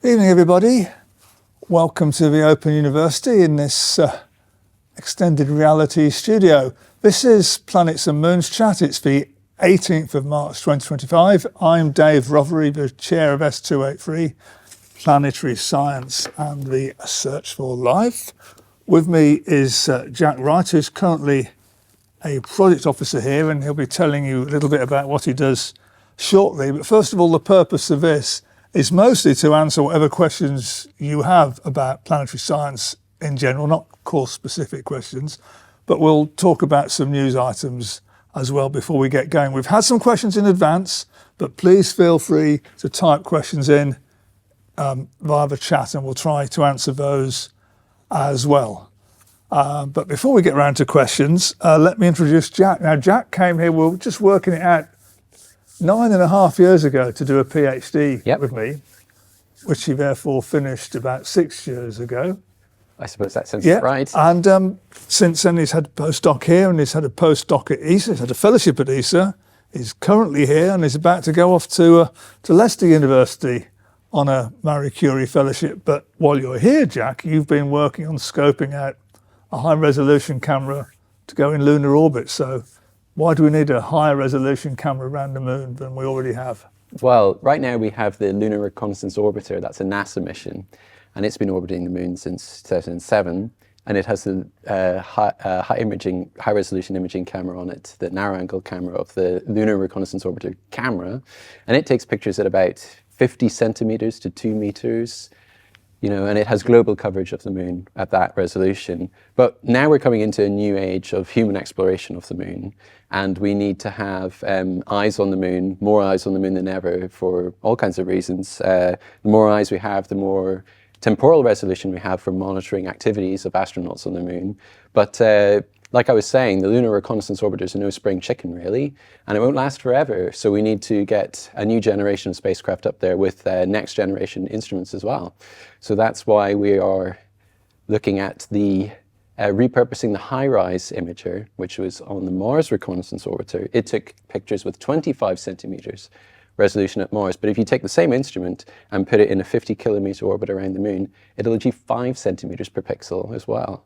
Evening, everybody. Welcome to the Open University in this extended reality studio. This is Planets and Moons Chat. It's the 18th of March 2025. I'm Dave Rothery, the chair of S283, Planetary Science and the Search for Life. With me is Jack Wright, who's currently a project officer here, and he'll be telling you a little bit about what he does shortly. But first of all, the purpose of this is mostly to answer whatever questions you have about planetary science in general, not course-specific questions, but we'll talk about some news items as well before we get going. We've had some questions in advance, but please feel free to type questions in via the chat and we'll try to answer those as well. But before we get around to questions, let me introduce Jack. Now, Jack came here, we were just working it out 9.5 years ago to do a PhD with me, which he therefore finished about 6 years ago. I suppose that sounds right. And since then he's had a postdoc here and he's had a postdoc at ESA, he's had a fellowship at ESA, he's currently here and he's about to go off to Leicester University on a Marie Curie fellowship. But while you're here, Jack, you've been working on scoping out a high resolution camera to go in lunar orbit. So why do we need a higher resolution camera around the moon than we already have? Well, right now we have the Lunar Reconnaissance Orbiter. That's a NASA mission, and it's been orbiting the moon since 2007. And it has a high resolution imaging camera on it, the narrow angle camera of the Lunar Reconnaissance Orbiter camera. And it takes pictures at about 50 centimeters to 2 meters. And it has global coverage of the moon at that resolution. But now we're coming into a new age of human exploration of the moon, and we need to have eyes on the moon, more eyes on the moon than ever for all kinds of reasons. The more eyes we have, the more temporal resolution we have for monitoring activities of astronauts on the moon. But like I was saying, the Lunar Reconnaissance Orbiters are no spring chicken, really, and it won't last forever. So we need to get a new generation of spacecraft up there with next generation instruments as well. So that's why we are looking at the repurposing the HiRISE imager, which was on the Mars Reconnaissance Orbiter. It took pictures with 25 centimeters resolution at Mars. But if you take the same instrument and put it in a 50 kilometer orbit around the moon, it'll achieve 5 centimeters per pixel as well.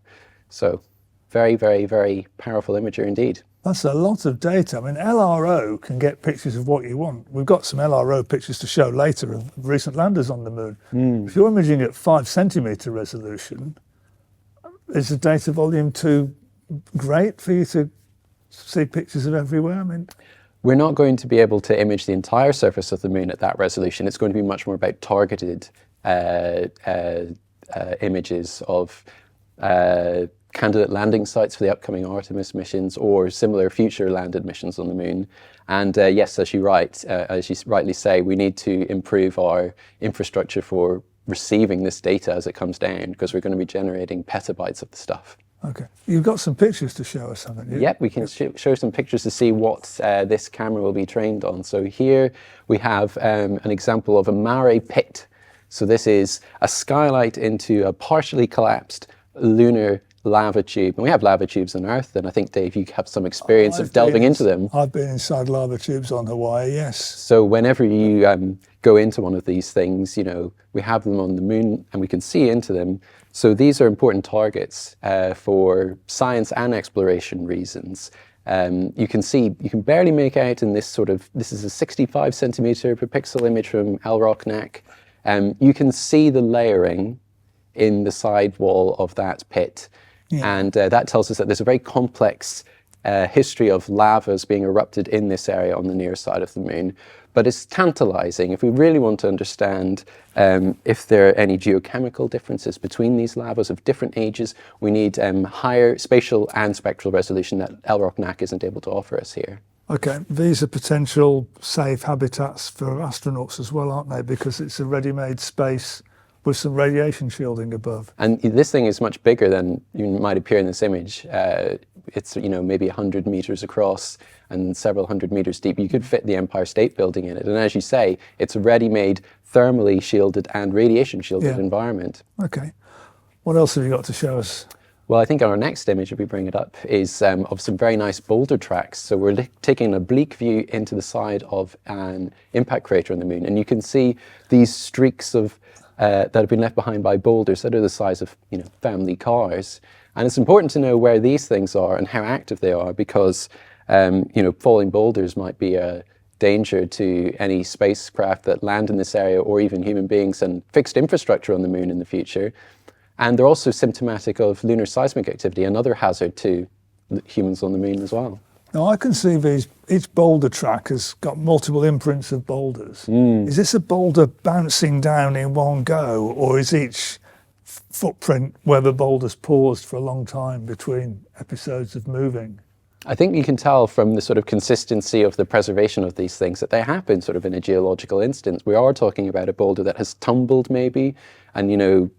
So very, very, very powerful imager indeed. That's a lot of data. I mean, LRO can get pictures of what you want. We've got some LRO pictures to show later of recent landers on the moon. If you're imaging at 5 centimeter resolution, is the data volume too great for you to see pictures of everywhere? I mean, we're not going to be able to image the entire surface of the moon at that resolution. It's going to be much more about targeted images of candidate landing sites for the upcoming Artemis missions or similar future landed missions on the moon. And yes, as you rightly say, we need to improve our infrastructure for receiving this data as it comes down, because we're going to be generating petabytes of the stuff. Okay. You've got some pictures to show us, haven't you? Yep, we can show some pictures to see what this camera will be trained on. So here we have an example of a Mare pit. So this is a skylight into a partially collapsed lunar lava tube. And we have lava tubes on Earth, and I think, Dave, you have some experience of delving into them. I've been inside lava tubes on Hawaii, yes. So whenever you go into one of these things, we have them on the moon and we can see into them. So these are important targets for science and exploration reasons. You can barely make out in this this is a 65 centimeter per pixel image from LROCNAC. You can see the layering in the side wall of that pit. Yeah. And that tells us that there's a very complex history of lavas being erupted in this area on the near side of the moon. But it's tantalizing. If we really want to understand if there are any geochemical differences between these lavas of different ages, we need higher spatial and spectral resolution that LROCNAC isn't able to offer us here. Okay, these are potential safe habitats for astronauts as well, aren't they? Because it's a ready-made space with some radiation shielding above. And this thing is much bigger than you might appear in this image. It's maybe 100 meters across and several hundred meters deep. You could fit the Empire State Building in it. And as you say, it's a ready-made, thermally shielded and radiation shielded environment. Okay. What else have you got to show us? Well, I think our next image, if we bring it up, is of some very nice boulder tracks. So we're taking an oblique view into the side of an impact crater on the moon. And you can see these streaks of that have been left behind by boulders that are the size of, family cars. And it's important to know where these things are and how active they are, because, falling boulders might be a danger to any spacecraft that land in this area, or even human beings and fixed infrastructure on the moon in the future. And they're also symptomatic of lunar seismic activity, another hazard to humans on the moon as well. Now I can see each boulder track has got multiple imprints of boulders. Is this a boulder bouncing down in one go, or is each footprint where the boulder's paused for a long time between episodes of moving? I think you can tell from the sort of consistency of the preservation of these things that they happen sort of in a geological instance. We are talking about a boulder that has tumbled maybe and,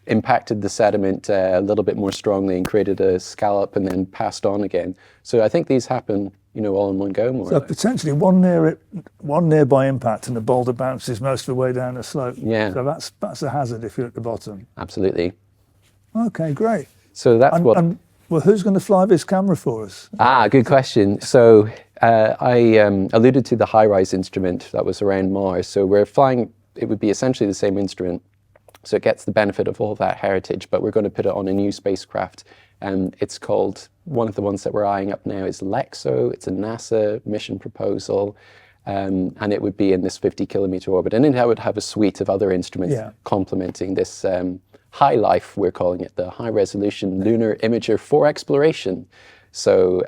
impacted the sediment a little bit more strongly and created a scallop and then passed on again. So I think these happen, all in one go more. So potentially one nearby impact and the boulder bounces most of the way down the slope. Yeah. So that's a hazard if you're at the bottom. Absolutely. Okay, great. So that's Well, who's going to fly this camera for us? Good question. So I alluded to the HiRISE instrument that was around Mars. So we're flying, it would be essentially the same instrument. So it gets the benefit of all of that heritage, but we're going to put it on a new spacecraft. It's called, one of the ones that we're eyeing up now is LEXO. It's a NASA mission proposal. And it would be in this 50-kilometer orbit. And it would have a suite of other instruments complementing this high life, we're calling it, the high resolution lunar imager for exploration. So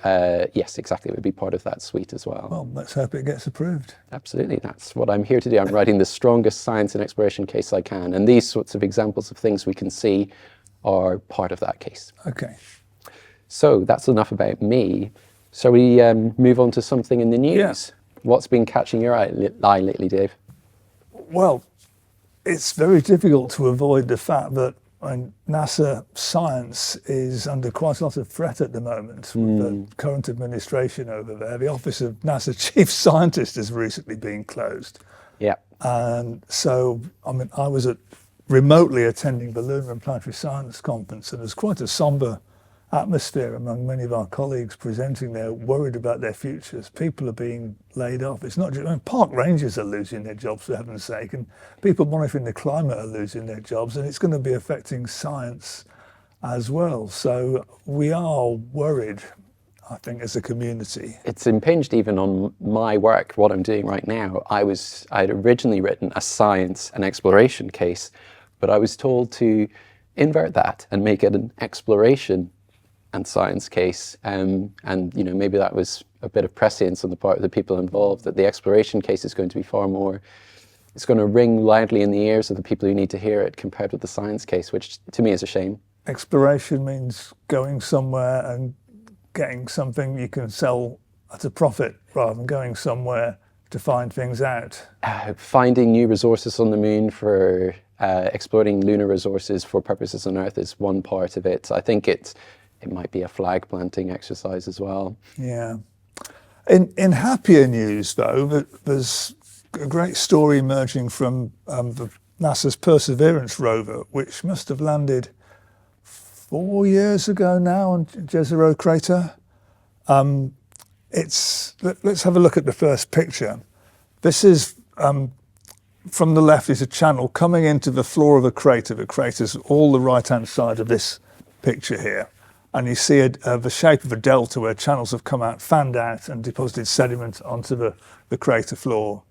yes, exactly, it would be part of that suite as well. Well, let's hope it gets approved. Absolutely, that's what I'm here to do. I'm writing the strongest science and exploration case I can. And these sorts of examples of things we can see are part of that case. Okay. So that's enough about me. Shall we move on to something in the news? Yeah. What's been catching your eye lately, Dave? Well, it's very difficult to avoid the fact that NASA science is under quite a lot of threat at the moment with the current administration over there. The office of NASA Chief Scientist has recently been closed. Yeah. And so, I was remotely attending the Lunar and Planetary Science Conference, and there's quite a somber atmosphere among many of our colleagues presenting there, worried about their futures. People are being laid off. It's not just, park rangers are losing their jobs, for heaven's sake, and people monitoring the climate are losing their jobs, and it's going to be affecting science as well. So we are worried, I think, as a community. It's impinged even on my work, what I'm doing right now. I'd originally written a science and exploration case, but I was told to invert that and make it an exploration and science case, and maybe that was a bit of prescience on the part of the people involved, that the exploration case is going to be far more, it's going to ring loudly in the ears of the people who need to hear it compared with the science case, which to me is a shame. Exploration means going somewhere and getting something you can sell at a profit rather than going somewhere to find things out. Finding new resources on the moon for exploiting lunar resources for purposes on Earth is one part of it. I think it might be a flag planting exercise as well. Yeah. In happier news, though, there's a great story emerging from NASA's Perseverance rover, which must have landed 4 years ago now on Jezero crater. Let's have a look at the first picture. This is from the left is a channel coming into the floor of a crater. The crater's all the right-hand side of this picture here. And you see the shape of a delta where channels have come out, fanned out, and deposited sediment onto the crater floor.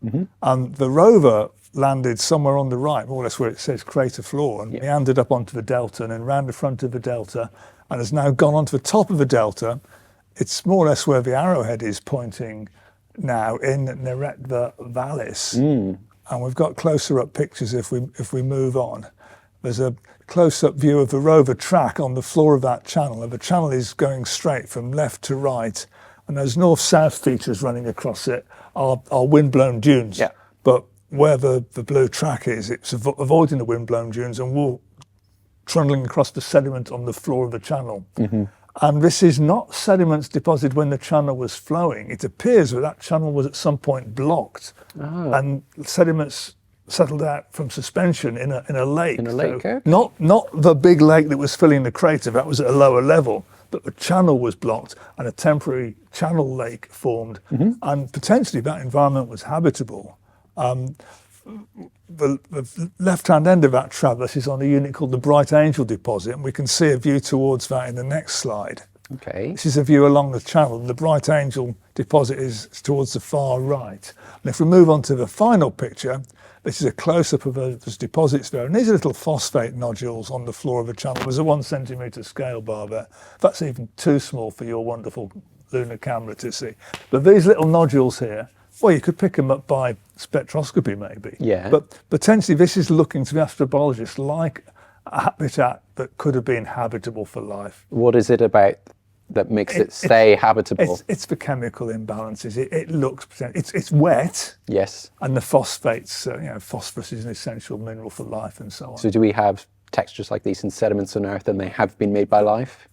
And the rover landed somewhere on the right, more or less where it says crater floor, and meandered up onto the delta and then round the front of the delta, and has now gone onto the top of the delta. It's more or less where the arrowhead is pointing now, in Neretva Vallis. And we've got closer up pictures if we move on. There's a close-up view of the rover track on the floor of that channel, and the channel is going straight from left to right, and those north-south features running across it are wind-blown dunes. Yeah. But where the blue track is, it's avoiding the wind-blown dunes and trundling across the sediment on the floor of the channel. And this is not sediments deposited when the channel was flowing. It appears that channel was at some point blocked, and sediments settled out from suspension in a lake. In a lake, so okay. Not the big lake that was filling the crater, that was at a lower level, but the channel was blocked and a temporary channel lake formed, and potentially that environment was habitable. the left-hand end of that traverse is on a unit called the Bright Angel deposit, and we can see a view towards that in the next slide. Okay. This is a view along the channel. The Bright Angel deposit is towards the far right. And if we move on to the final picture, this is a close-up of those deposits there. And these are little phosphate nodules on the floor of the channel. There's a 1 centimetre scale bar there. That's even too small for your wonderful lunar camera to see. But these little nodules here, well, you could pick them up by spectroscopy maybe. Yeah. But potentially this is looking to the astrobiologists like a habitat that could have been habitable for life. What is it about that makes it stay habitable? It's the chemical imbalances. It looks, it's wet. Yes. And the phosphates, phosphorus is an essential mineral for life and so on. So do we have textures like these in sediments on Earth and they have been made by life?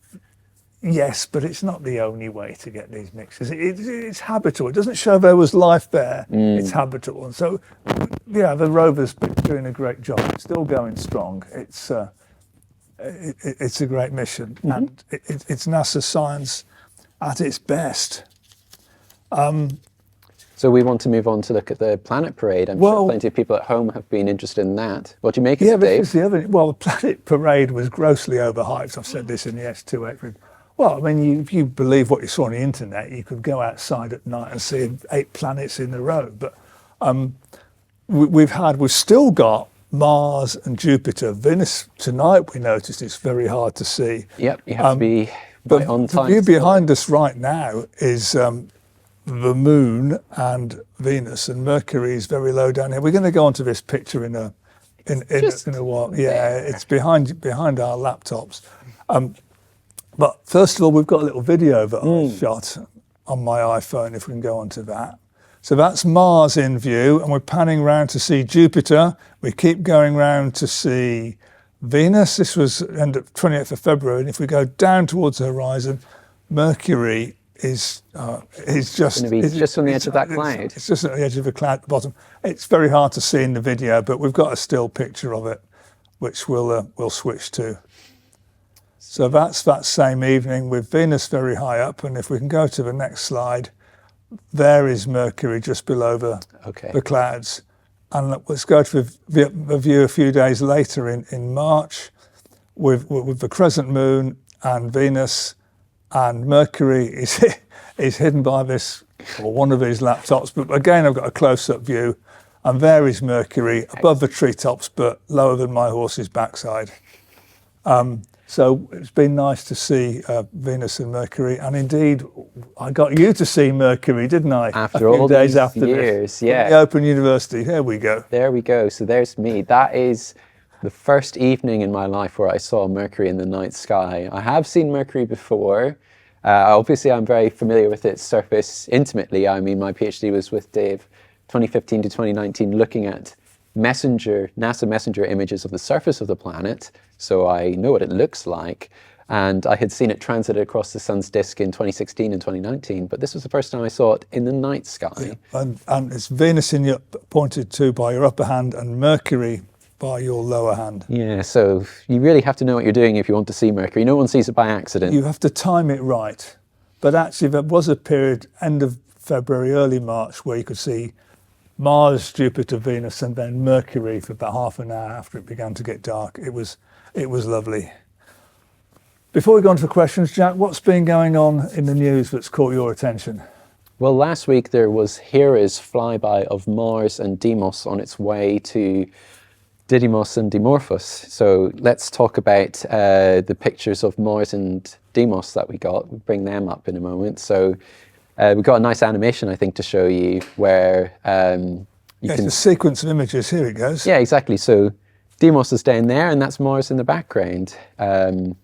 Yes, but it's not the only way to get these mixtures. It's habitable. It doesn't show there was life there. It's habitable. And so, yeah, the rover's been doing a great job. It's still going strong. It's a great mission, and it's NASA science at its best. So we want to move on to look at the planet parade. I'm sure plenty of people at home have been interested in that. What do you make of it, Dave? This is the other. Well, the planet parade was grossly overhyped. I've said this in the S2X. Well, I mean, if you believe what you saw on the internet, you could go outside at night and see 8 planets in a row. But we've still got Mars and Jupiter. Venus tonight, we noticed, it's very hard to see. Yep, you have to be right on time. The view behind us right now is the Moon and Venus, and Mercury is very low down here. We're going to go onto this picture in a while. Yeah, it's behind our laptops. But first of all, we've got a little video that I shot on my iPhone, if we can go on to that. So that's Mars in view, and we're panning around to see Jupiter. We keep going round to see Venus. This was end of 28th of February, and if we go down towards the horizon, Mercury is just on the edge of that cloud. It's just at the edge of the cloud at the bottom. It's very hard to see in the video, but we've got a still picture of it, which we'll switch to. So that's that same evening with Venus very high up, and if we can go to the next slide, there is Mercury just below the clouds. And let's go to the view a few days later in March with the crescent moon and Venus, and Mercury is hidden by this, or one of these laptops. But again, I've got a close-up view, and there is Mercury above the treetops, but lower than my horse's backside. So it's been nice to see Venus and Mercury, and indeed, I got you to see Mercury, didn't I? After all these years, this. Yeah. The Open University, here we go. There we go, so there's me. That is the first evening in my life where I saw Mercury in the night sky. I have seen Mercury before. Obviously, I'm very familiar with its surface intimately. I mean, my PhD was with Dave, 2015 to 2019, looking at NASA messenger images of the surface of the planet, so I know what it looks like, and I had seen it transited across the sun's disk in 2016 and 2019, but this was the first time I saw it in the night sky. Yeah. And it's Venus pointed to by your upper hand and Mercury by your lower hand. Yeah, so you really have to know what you're doing if you want to see Mercury. No one sees it by accident. You have to time it right, but actually there was a period, end of February, early March, where you could see Mars, Jupiter, Venus, and then Mercury for about half an hour after it began to get dark. It was lovely. Before we go on to the questions, Jack, what's been going on in the news that's caught your attention? Well, last week there was Hera's flyby of Mars and Deimos on its way to Didymos and Dimorphos. So let's talk about the pictures of Mars and Deimos that we got. We'll bring them up in a moment. So we've got a nice animation, I think, to show you where it's a sequence of images. Here it goes. Yeah, exactly. So Deimos is down there, and that's Mars in the background. And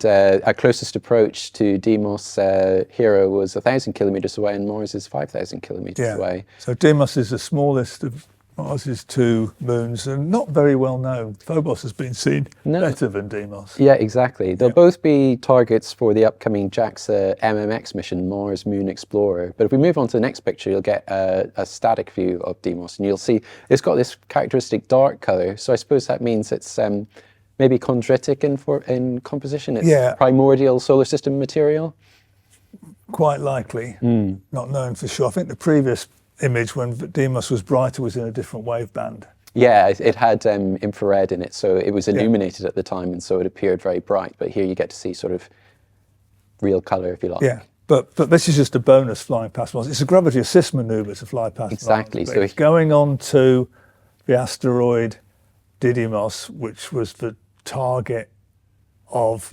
our closest approach to Deimos, Hera, was 1,000 kilometers away, and Mars is 5,000 kilometers away. So Deimos is the smallest of Mars's 2 moons, and not very well known. Phobos has been seen better than Deimos. Yeah, exactly. They'll both be targets for the upcoming JAXA MMX mission, Mars Moon Explorer. But if we move on to the next picture, you'll get a static view of Deimos, and you'll see it's got this characteristic dark color. So I suppose that means it's maybe chondritic in composition. It's primordial solar system material. Quite likely. Not known for sure. I think the previous image when Deimos was brighter was in a different wave band. Yeah, it had infrared in it, so it was illuminated at the time, and so it appeared very bright. But here you get to see sort of real colour, if you like. Yeah, but this is just a bonus flying past Mars. It's a gravity assist manoeuvre to fly past Exactly. Mars. So it's going on to the asteroid Didymos, which was the target of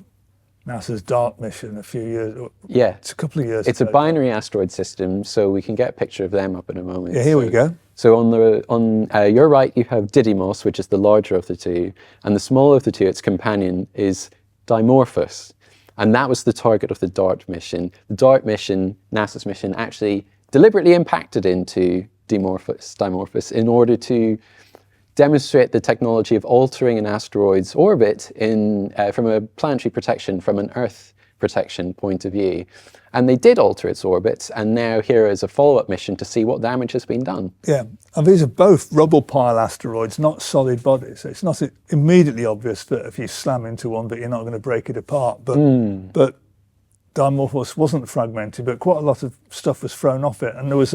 NASA's DART mission it's a couple of years It's ago. a binary asteroid system, so we can get a picture of them up in a moment. Yeah, here we go. So on your right, you have Didymos, which is the larger of the two, and the smaller of the two, its companion, is Dimorphos. And that was the target of the DART mission. The DART mission, NASA's mission, actually deliberately impacted into Dimorphos in order to demonstrate the technology of altering an asteroid's orbit from a planetary protection, from an Earth protection point of view. And they did alter its orbit, and now here is a follow-up mission to see what damage has been done. Yeah, and these are both rubble pile asteroids, not solid bodies. It's not immediately obvious that if you slam into one that you're not going to break it apart. But Dimorphos wasn't fragmented, but quite a lot of stuff was thrown off it. And it was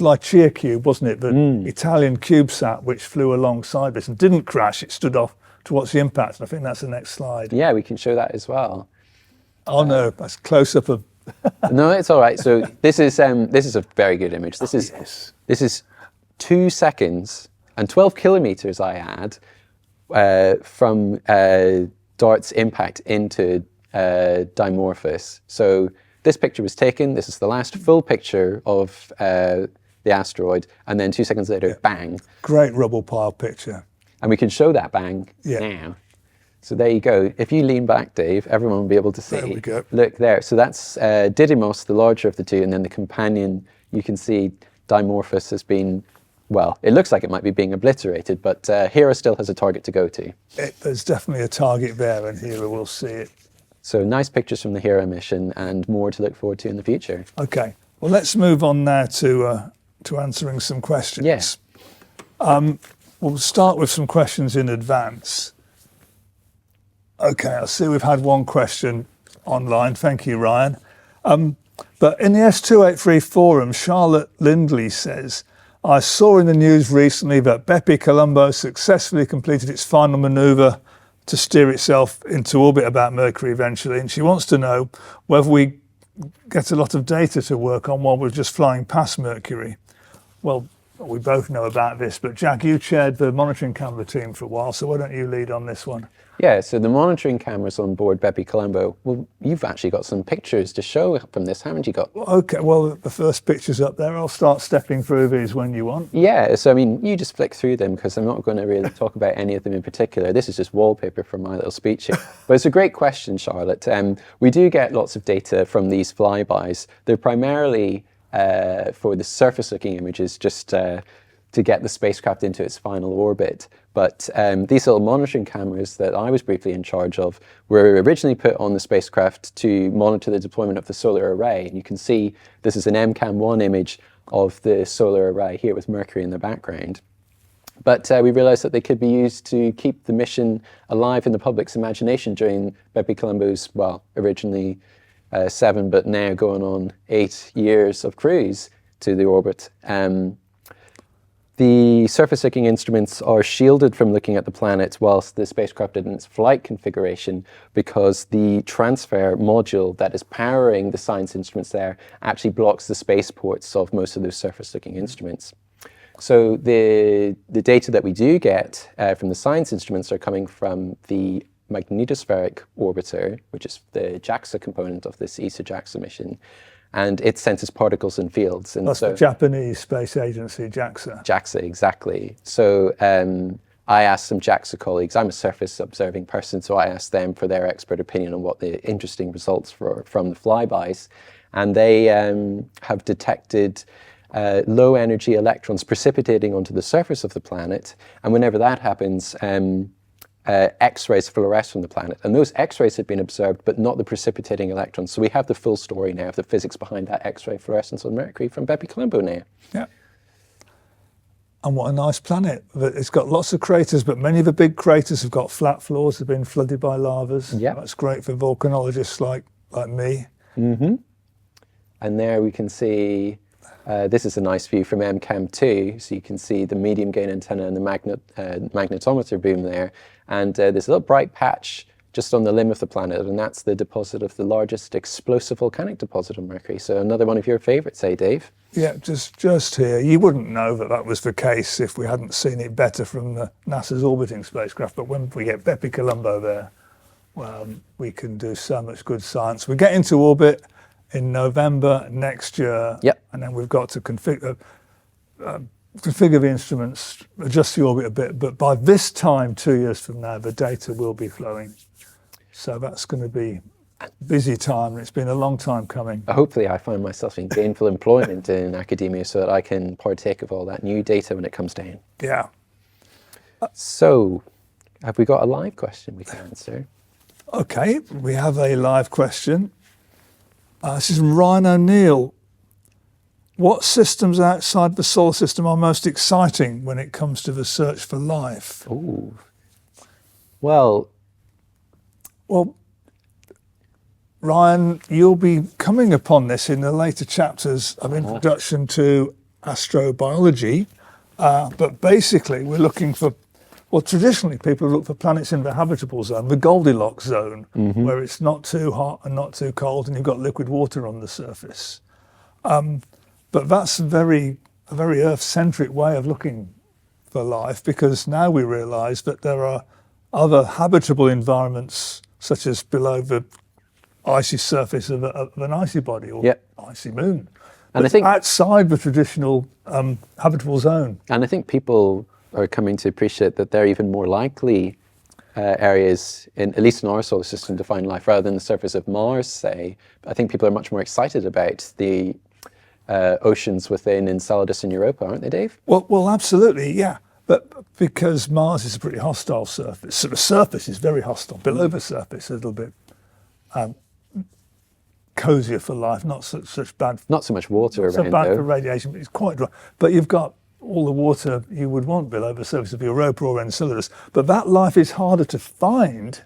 Lycia Cube, wasn't it? The Italian CubeSat, which flew alongside this and didn't crash. It stood off towards the impact. And I think that's the next slide. Yeah, we can show that as well. Oh no, that's close up of. No, it's all right. So this is a very good image. This is 2 seconds and 12 kilometers, I add, from DART's impact into Dimorphos. So this picture was taken. This is the last full picture of the asteroid, and then 2 seconds later, bang. Great rubble pile picture. And we can show that bang now. So there you go. If you lean back, Dave, everyone will be able to see. There we go. Look there. So that's Didymos, the larger of the two, and then the companion, you can see Dimorphos has been, well, it looks like it might be being obliterated, but Hera still has a target to go to. There's definitely a target there, and Hera will see it. So nice pictures from the Hera mission, and more to look forward to in the future. Okay. Well, let's move on now to answering some questions. Yes. We'll start with some questions in advance. Okay, I see we've had one question online. Thank you, Ryan. But in the S283 forum, Charlotte Lindley says, I saw in the news recently that BepiColombo successfully completed its final manoeuvre to steer itself into orbit about Mercury eventually. And she wants to know whether we get a lot of data to work on while we're just flying past Mercury. Well, we both know about this, but Jack, you chaired the monitoring camera team for a while, so why don't you lead on this one? Yeah, so the monitoring cameras on board BepiColombo, well, you've actually got some pictures to show from this, haven't you got? Okay, well, the first picture's up there. I'll start stepping through these when you want. Yeah, so I mean, you just flick through them because I'm not going to really talk about any of them in particular. This is just wallpaper for my little speech here. But it's a great question, Charlotte. We do get lots of data from these flybys. They're primarily for the surface-looking images, just to get the spacecraft into its final orbit. But these little monitoring cameras that I was briefly in charge of were originally put on the spacecraft to monitor the deployment of the solar array. And you can see this is an MCAM-1 image of the solar array here with Mercury in the background. But we realized that they could be used to keep the mission alive in the public's imagination during BepiColombo's, well, originally 7, but now going on 8 years of cruise to the orbit. The surface-looking instruments are shielded from looking at the planet whilst the spacecraft is in its flight configuration because the transfer module that is powering the science instruments there actually blocks the spaceports of most of those surface-looking instruments. So the data that we do get from the science instruments are coming from the magnetospheric orbiter, which is the JAXA component of this ESA-JAXA mission. And it senses particles and fields. And that's so, the Japanese space agency, JAXA. JAXA, exactly. So I asked some JAXA colleagues, I'm a surface observing person, so I asked them for their expert opinion on what the interesting results were from the flybys. And they have detected low energy electrons precipitating onto the surface of the planet. And whenever that happens, X-rays fluoresce from the planet. And those X-rays have been observed, but not the precipitating electrons. So we have the full story now of the physics behind that X-ray fluorescence on Mercury from BepiColombo now. Yeah. And what a nice planet. It's got lots of craters, but many of the big craters have got flat floors, have been flooded by lavas. Yeah. That's great for volcanologists like me. Mm-hmm. And there we can see This is a nice view from MCAM2, so you can see the medium gain antenna and the magnetometer boom there. And there's a little bright patch just on the limb of the planet, and that's the deposit of the largest explosive volcanic deposit on Mercury. So another one of your favorites, eh, Dave? Yeah, just here. You wouldn't know that that was the case if we hadn't seen it better from the NASA's orbiting spacecraft. But when we get BepiColombo there, well, we can do so much good science. We get into orbit in November next year, yep. And then we've got to configure the instruments, adjust the orbit a bit. But by this time, 2 years from now, the data will be flowing. So that's going to be a busy time, and it's been a long time coming. Hopefully I find myself in gainful employment in academia so that I can partake of all that new data when it comes down. Yeah. So, have we got a live question we can answer? Okay, we have a live question. This is from Ryan O'Neill. What systems outside the solar system are most exciting when it comes to the search for life? Ooh. Well, Ryan, you'll be coming upon this in the later chapters of Introduction to Astrobiology. But basically, we're looking for, well, traditionally people look for planets in the habitable zone, the Goldilocks zone, where it's not too hot and not too cold, and you've got liquid water on the surface. But that's a very Earth-centric way of looking for life, because now we realise that there are other habitable environments, such as below the icy surface of an icy body or icy moon. And I think outside the traditional habitable zone. And I think people are coming to appreciate that they're even more likely areas, at least in our solar system, to find life rather than the surface of Mars, say. I think people are much more excited about the oceans within Enceladus and Europa, aren't they, Dave? Well, absolutely, yeah. But because Mars is a pretty hostile surface, so the surface is very hostile. Below the surface, a little bit cozier for life, not so much water around, so bad for radiation, but it's quite dry. But you've got all the water you would want below the surface of Europa or Enceladus. But that life is harder to find.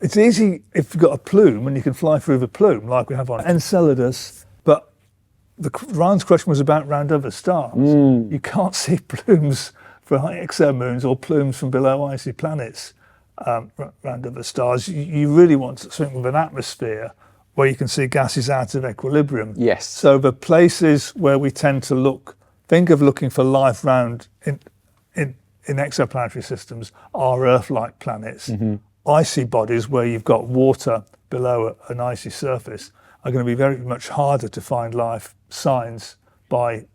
It's easy if you've got a plume and you can fly through the plume, like we have on Enceladus. But Ryan's question was about round other stars. You can't see plumes for exomoons or plumes from below icy planets round other stars. You really want something with an atmosphere where you can see gases out of equilibrium. Yes. So the places where we tend to think of looking for life round in exoplanetary systems are Earth-like planets. Icy bodies where you've got water below an icy surface are going to be very much harder to find life signs by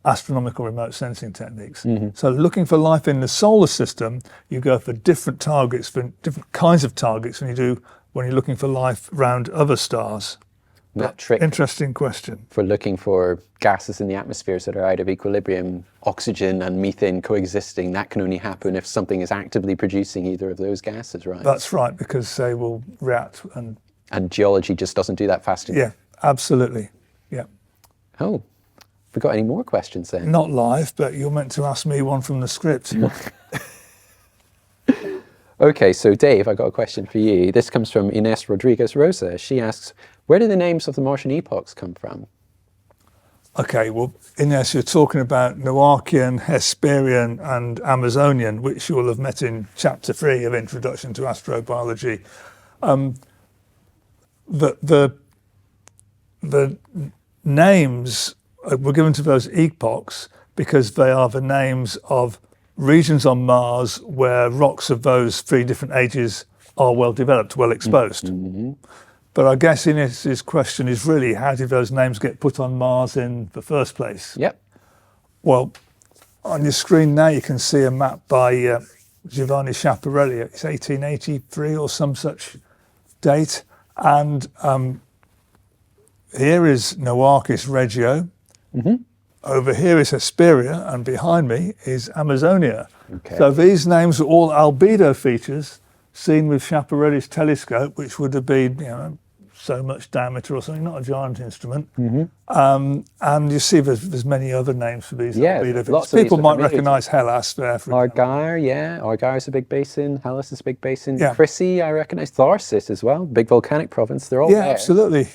astronomical remote sensing techniques. So looking for life in the solar system, you go for different targets, for different kinds of targets than you do when you're looking for life around other stars. That trick. Interesting question. For looking for gases in the atmospheres that are out of equilibrium, oxygen and methane coexisting, that can only happen if something is actively producing either of those gases, right? That's right, because they will react and geology just doesn't do that fast enough. Yeah, absolutely. Yeah. Oh, have we got any more questions then? Not live, but you're meant to ask me one from the script. Okay, so Dave, I got a question for you. This comes from Ines Rodriguez Rosa. She asks, where do the names of the Martian epochs come from? Okay, well, Ines, you're talking about Noachian, Hesperian, and Amazonian, which you will have met in Chapter 3 of Introduction to Astrobiology. The names were given to those epochs because they are the names of regions on Mars where rocks of those three different ages are well developed, well exposed. But I guess Ines's question is really, how did those names get put on Mars in the first place? Yep. Well, on your screen now you can see a map by Giovanni Schiaparelli. It's 1883 or some such date. And here is Noachis Regio. Over here is Hesperia, and behind me is Amazonia. Okay. So these names are all albedo features seen with Schiaparelli's telescope, which would have been, so much diameter or something, not a giant instrument. And you see there's many other names for these albedo features. People might recognise Hellas there. Argyre, yeah. Argyre is a big basin. Hellas is a big basin. Yeah. Chrysi, I recognise. Tharsis as well, big volcanic province. They're all there. Yeah, absolutely.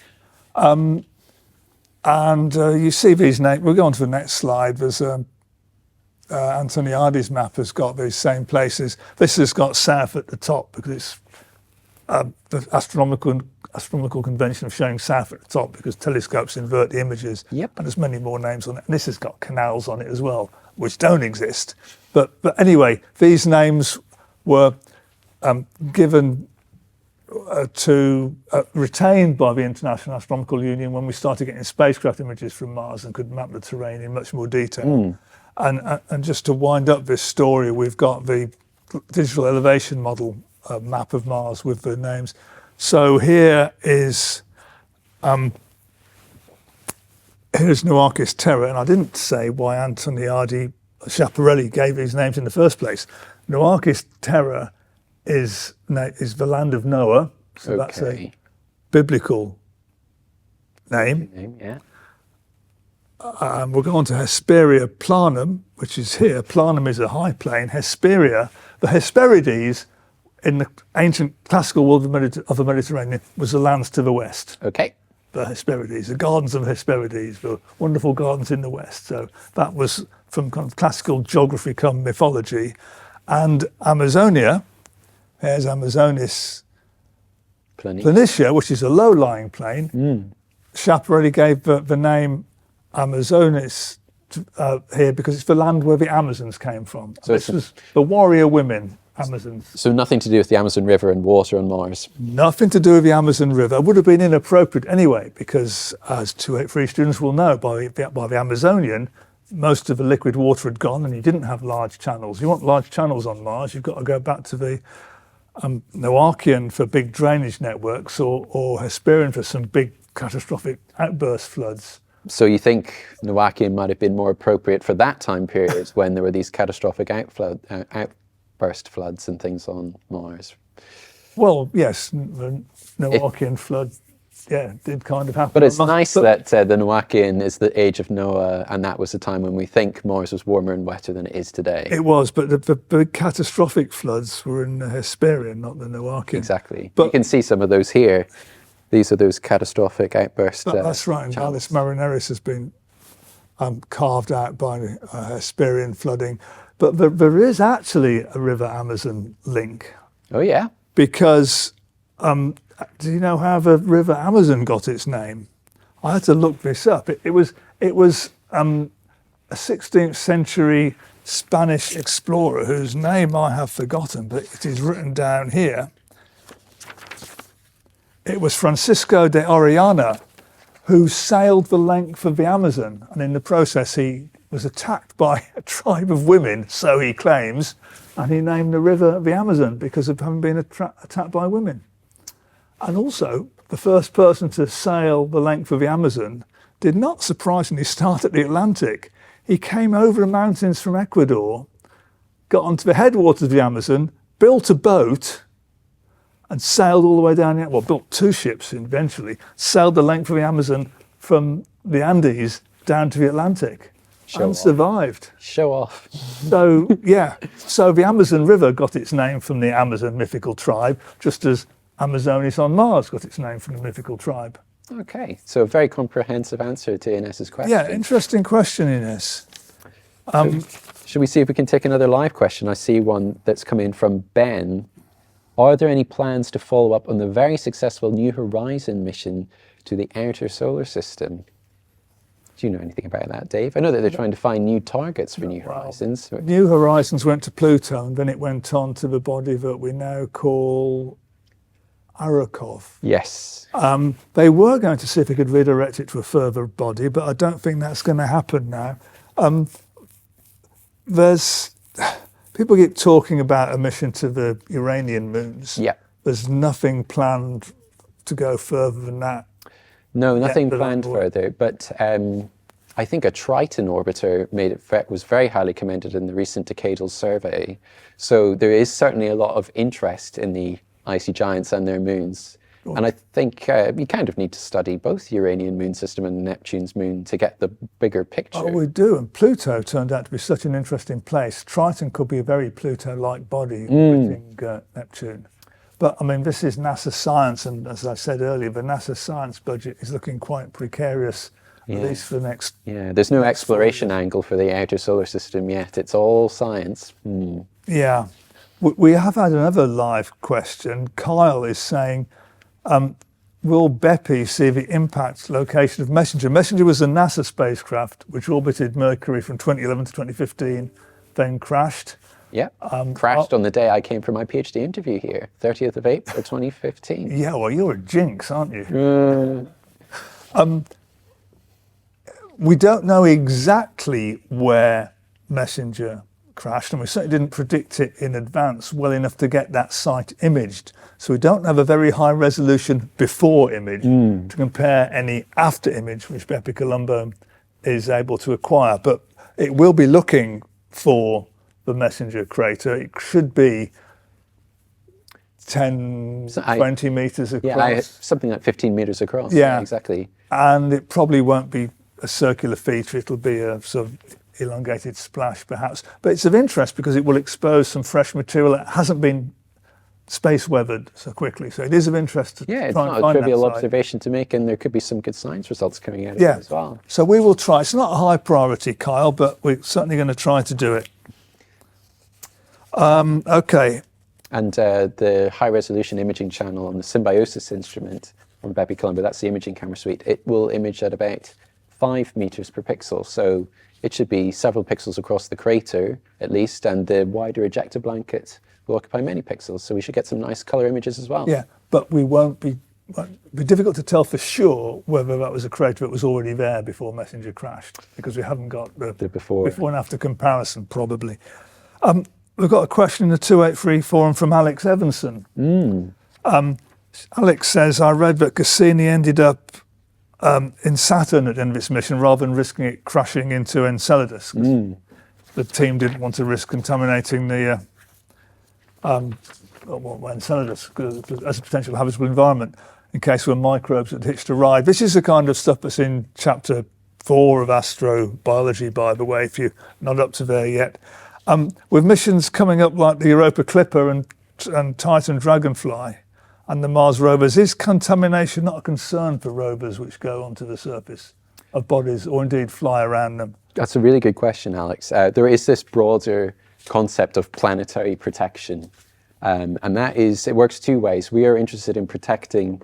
And you see these names. We'll go on to the next slide. There's Antoniades map has got these same places. This has got south at the top because it's the astronomical convention of showing south at the top because telescopes invert the images. Yep. And there's many more names on it. And this has got canals on it as well, which don't exist. But anyway, these names were given retained by the International Astronomical Union when we started getting spacecraft images from Mars and could map the terrain in much more detail. And just to wind up this story, we've got the digital elevation model map of Mars with the names. So here is here's Noakis Terra, and I didn't say why Antoniadi Schiaparelli gave these names in the first place. Noakis Terra is the land of Noah, so that's a biblical name. Yeah. We'll go on to Hesperia Planum, which is here. Planum is a high plain. Hesperia, the Hesperides in the ancient classical world of the Mediterranean was the lands to the west. Okay. The Hesperides, the gardens of Hesperides, the wonderful gardens in the west. So that was from kind of classical geography come mythology. And Amazonia, there's Amazonis Planitia, which is a low-lying plain. Schiaparelli gave the name Amazonis here because it's the land where the Amazons came from. So this was the warrior women, Amazons. So nothing to do with the Amazon River and water on Mars? Nothing to do with the Amazon River. It would have been inappropriate anyway because, as 283 students will know, by the Amazonian, most of the liquid water had gone and you didn't have large channels. You want large channels on Mars, you've got to go back to the Noachian for big drainage networks or Hesperian for some big catastrophic outburst floods. So you think Noachian might have been more appropriate for that time period when there were these catastrophic outburst floods and things on Mars? Well, yes, the Noachian flood, did kind of happen. But it's nice that the Noachian is the age of Noah, and that was the time when we think Mars was warmer and wetter than it is today. It was, but the big catastrophic floods were in the Hesperian, not the Noachian. Exactly. But you can see some of those here. These are those catastrophic outbursts. That's right. And Valles Marineris has been carved out by Hesperian flooding. But there is actually a River Amazon link. Oh, yeah. Because do you know how the River Amazon got its name? I had to look this up. It was a 16th century Spanish explorer whose name I have forgotten, but it is written down here. It was Francisco de Orellana who sailed the length of the Amazon, and in the process he was attacked by a tribe of women, so he claims, and he named the river the Amazon because of having been attacked by women. And also, the first person to sail the length of the Amazon did not surprisingly start at the Atlantic. He came over the mountains from Ecuador, got onto the headwaters of the Amazon, built a boat, and sailed all the way down, built two ships eventually, sailed the length of the Amazon from the Andes down to the Atlantic and survived. Show off. So, so the Amazon River got its name from the Amazon mythical tribe, just as Amazonis on Mars got its name from the mythical tribe. Okay, so a very comprehensive answer to Inez's question. Yeah, interesting question, Ines. Should we see if we can take another live question? I see one that's come in from Ben. Are there any plans to follow up on the very successful New Horizon mission to the outer solar system? Do you know anything about that, Dave? I know that they're trying to find new targets for New Horizons. New Horizons went to Pluto, and then it went on to the body that we now call Arrokoth. Yes. They were going to see if they could redirect it to a further body, but I don't think that's going to happen now. People keep talking about a mission to the Uranian moons. Yeah. There's nothing planned to go further than that. No, nothing planned further. But I think a Triton orbiter was very highly commended in the recent decadal survey. So there is certainly a lot of interest in the icy giants and their moons. And I think you kind of need to study both the Uranian moon system and Neptune's moon to get the bigger picture. Oh, we do. And Pluto turned out to be such an interesting place. Triton could be a very Pluto-like body orbiting Neptune. But, I mean, this is NASA science. And as I said earlier, the NASA science budget is looking quite precarious at least for the next... Yeah, there's no exploration angle for the outer solar system yet. It's all science. Yeah. We have had another live question. Kyle is saying, will BePi see the impact location of Messenger? Messenger was a NASA spacecraft which orbited Mercury from 2011 to 2015, then crashed. Yeah, crashed on the day I came for my PhD interview here, 30th of April, 2015. Yeah, well, you're a jinx, aren't you? We don't know exactly where Messenger crashed, and we certainly didn't predict it in advance well enough to get that site imaged. So we don't have a very high resolution before image to compare any after image, which BepiColombo is able to acquire. But it will be looking for the Messenger crater. It should be 10, 20 meters across. Yeah, something like 15 meters across. Yeah, exactly. And it probably won't be a circular feature. It'll be a sort of elongated splash, perhaps. But it's of interest because it will expose some fresh material that hasn't been space weathered so quickly. So it is of interest to try and find that. Yeah, it's not a trivial observation to make, and there could be some good science results coming out of it as well. So we will try. It's not a high priority, Kyle, but we're certainly going to try to do it. Okay. And the high-resolution imaging channel on the Symbiosis instrument from BepiColombo, that's the imaging camera suite, it will image at about 5 meters per pixel. So it should be several pixels across the crater, at least, and the wider ejector blanket will occupy many pixels. So we should get some nice color images as well. Yeah, but it'll be difficult to tell for sure whether that was a crater that was already there before Messenger crashed, because we haven't got the before and after comparison, probably. We've got a question in the 283 forum from Alex Evanson. Alex says, I read that Cassini ended up in Saturn at the end of its mission rather than risking it crashing into Enceladus. The team didn't want to risk contaminating the Enceladus as a potential habitable environment in case there were microbes that hitched a ride. This is the kind of stuff that's in chapter 4 of Astrobiology, by the way, if you're not up to there yet. With missions coming up like the Europa Clipper and Titan Dragonfly and the Mars rovers, is contamination not a concern for rovers which go onto the surface of bodies or indeed fly around them? That's a really good question, Alex. There is this broader concept of planetary protection, and that is, it works two ways. We are interested in protecting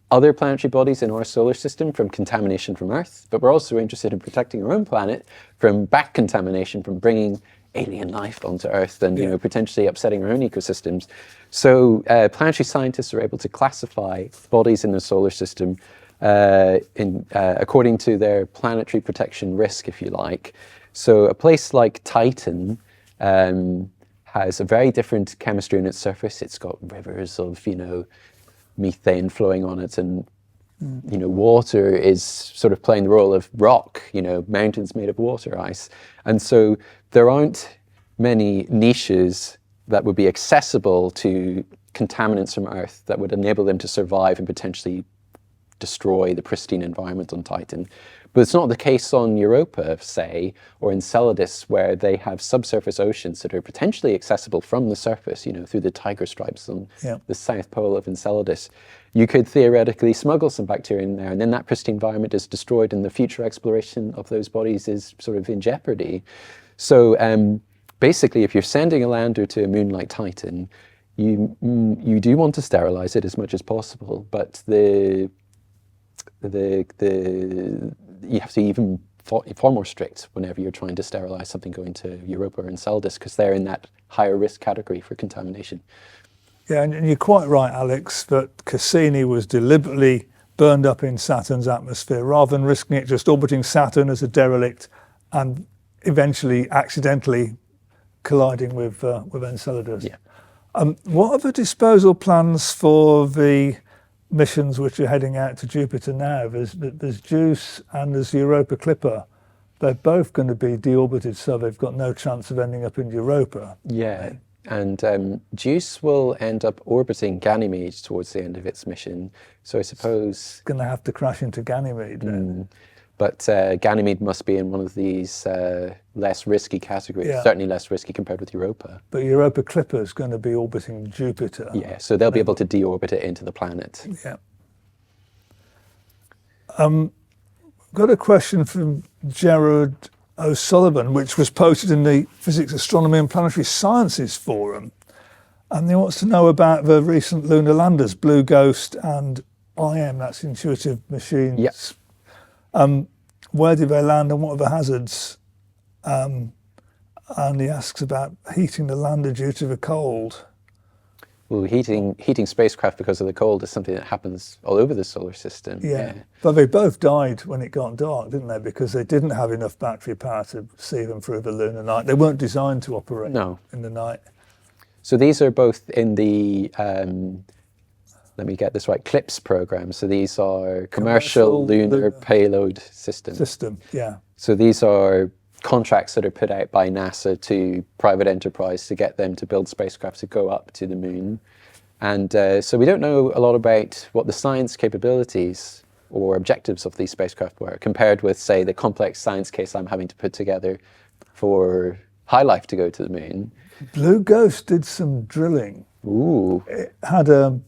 other planetary bodies in our solar system from contamination from Earth, but we're also interested in protecting our own planet from back contamination, from bringing alien life onto Earth and potentially upsetting our own ecosystems. So planetary scientists are able to classify bodies in the solar system according to their planetary protection risk, if you like. So a place like Titan has a very different chemistry on its surface. It's got rivers of, methane flowing on it, and water is sort of playing the role of rock, mountains made of water ice. And so there aren't many niches that would be accessible to contaminants from Earth that would enable them to survive and potentially destroy the pristine environment on Titan. But it's not the case on Europa, say, or Enceladus, where they have subsurface oceans that are potentially accessible from the surface, through the tiger stripes on the south pole of Enceladus. You could theoretically smuggle some bacteria in there, and then that pristine environment is destroyed, and the future exploration of those bodies is sort of in jeopardy. So basically, if you're sending a lander to a moon like Titan, you do want to sterilize it as much as possible, but you have to even far more strict whenever you're trying to sterilize something going to Europa or Enceladus, because they're in that higher risk category for contamination. Yeah, and you're quite right, Alex, that Cassini was deliberately burned up in Saturn's atmosphere rather than risking it just orbiting Saturn as a derelict and eventually accidentally colliding with Enceladus. Yeah. What are the disposal plans for the missions which are heading out to Jupiter now? There's JUICE and there's Europa Clipper. They're both going to be deorbited, so they've got no chance of ending up in Europa. Yeah, and JUICE will end up orbiting Ganymede towards the end of its mission. So I suppose it's going to have to crash into Ganymede then. But Ganymede must be in one of these less risky categories, certainly less risky compared with Europa. But Europa Clipper is going to be orbiting Jupiter. Yeah, so they'll be able to deorbit it into the planet. Yeah. got a question from Gerard O'Sullivan, which was posted in the Physics, Astronomy and Planetary Sciences Forum. And he wants to know about the recent lunar landers, Blue Ghost and IM, that's Intuitive Machines. Yes. Where did they land and what are the hazards? And he asks about heating the lander due to the cold. Well, heating spacecraft because of the cold is something that happens all over the solar system. Yeah. But they both died when it got dark, didn't they? Because they didn't have enough battery power to see them through the lunar night. They weren't designed to operate in the night. So these are both in the, let me get this right, CLIPS program. So these are commercial lunar payload system. Yeah. So these are contracts that are put out by NASA to private enterprise to get them to build spacecraft to go up to the moon. And so we don't know a lot about what the science capabilities or objectives of these spacecraft were compared with, say, the complex science case I'm having to put together for High Life to go to the moon. Blue Ghost did some drilling. Ooh. It had an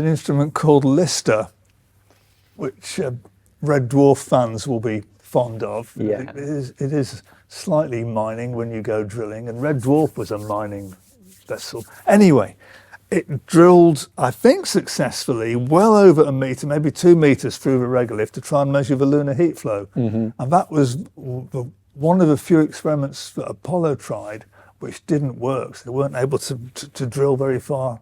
instrument called Lister, which Red Dwarf fans will be fond of. Yeah. It is slightly mining when you go drilling, and Red Dwarf was a mining vessel. Anyway, it drilled, I think successfully, well over a metre, maybe 2 metres through the regolith to try and measure the lunar heat flow. And that was one of the few experiments that Apollo tried which didn't work. So they weren't able to drill very far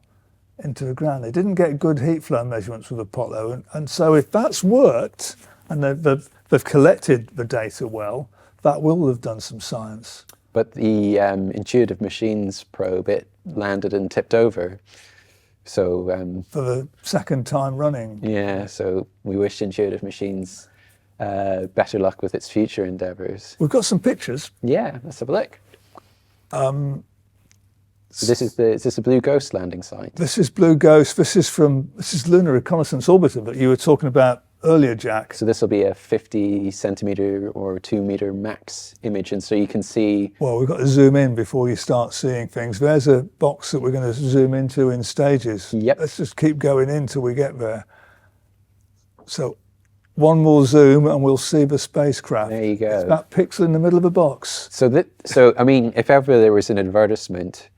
into the ground. They didn't get good heat flow measurements with Apollo. And so if that's worked, and they've collected the data well, that will have done some science. But the Intuitive Machines probe, it landed and tipped over. So for the second time running. Yeah, so we wish Intuitive Machines better luck with its future endeavours. We've got some pictures. Yeah, let's have a look. So is this a Blue Ghost landing site? This is Blue Ghost. This is Lunar Reconnaissance Orbiter that you were talking about earlier, Jack. So this will be a 50 centimetre or 2 metre max image, and so you can see... Well, we've got to zoom in before you start seeing things. There's a box that we're going to zoom into in stages. Yep. Let's just keep going in till we get there. So one more zoom and we'll see the spacecraft. There you go. It's that pixel in the middle of a box. So I mean, if ever there was an advertisement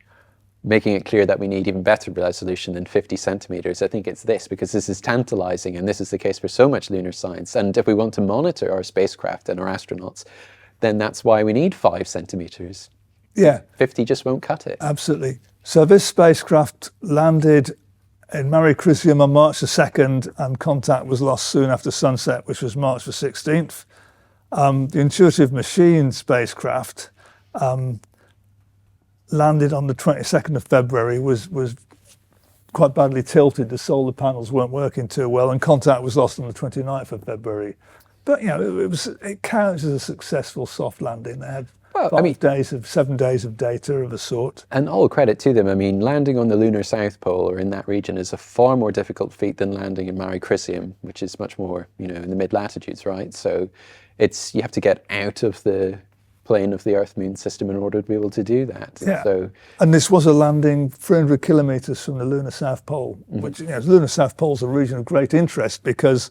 making it clear that we need even better resolution than 50 centimetres, I think it's this, because this is tantalising, and this is the case for so much lunar science. And if we want to monitor our spacecraft and our astronauts, then that's why we need 5 centimetres. Yeah. 50 just won't cut it. Absolutely. So this spacecraft landed in Mare Crisium on March the 2nd, and contact was lost soon after sunset, which was March the 16th. The Intuitive Machines spacecraft landed on the 22nd of February, was quite badly tilted. The solar panels weren't working too well, and contact was lost on the 29th of February. But, you know, it counts as a successful soft landing. They had 7 days of data of a sort. And all credit to them. I mean, landing on the lunar South Pole or in that region is a far more difficult feat than landing in Mare Crisium, which is much more, you know, in the mid-latitudes, right? So you have to get out of the plane of the Earth-Moon system in order to be able to do that. Yeah. So, and this was a landing 300 kilometres from the lunar South Pole, which, you know, the lunar South Pole is a region of great interest because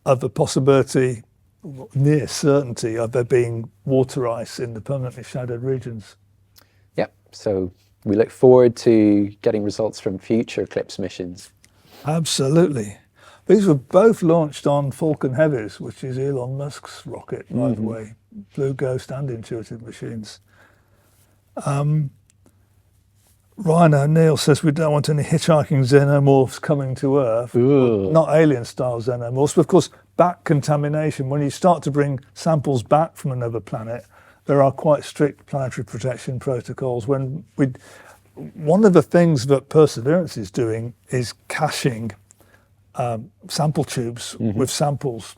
of the possibility, near certainty, of there being water ice in the permanently shadowed regions. yeah, so we look forward to getting results from future CLIPS missions. Absolutely. These were both launched on Falcon Heavies, which is Elon Musk's rocket, by the way, Blue Ghost and Intuitive Machines. Ryan O'Neill says we don't want any hitchhiking xenomorphs coming to Earth. Not alien-style xenomorphs, but of course, back contamination. When you start to bring samples back from another planet, there are quite strict planetary protection protocols. One of the things that Perseverance is doing is caching sample tubes with samples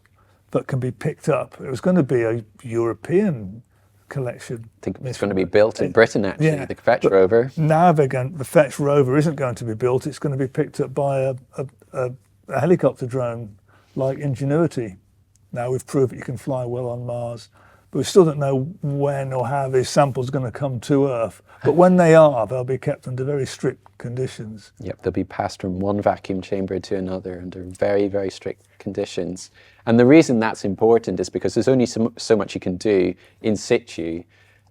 that can be picked up. It was going to be a European collection. I think it's going to be built in Britain, actually, the Fetch rover. Now the Fetch rover isn't going to be built. It's going to be picked up by a helicopter drone like Ingenuity. Now we've proved that you can fly well on Mars. but we still don't know when or how these samples are going to come to Earth. But when they are, they'll be kept under very strict conditions. Yep, they'll be passed from one vacuum chamber to another under very, very strict conditions. And the reason that's important is because there's only so much you can do in situ.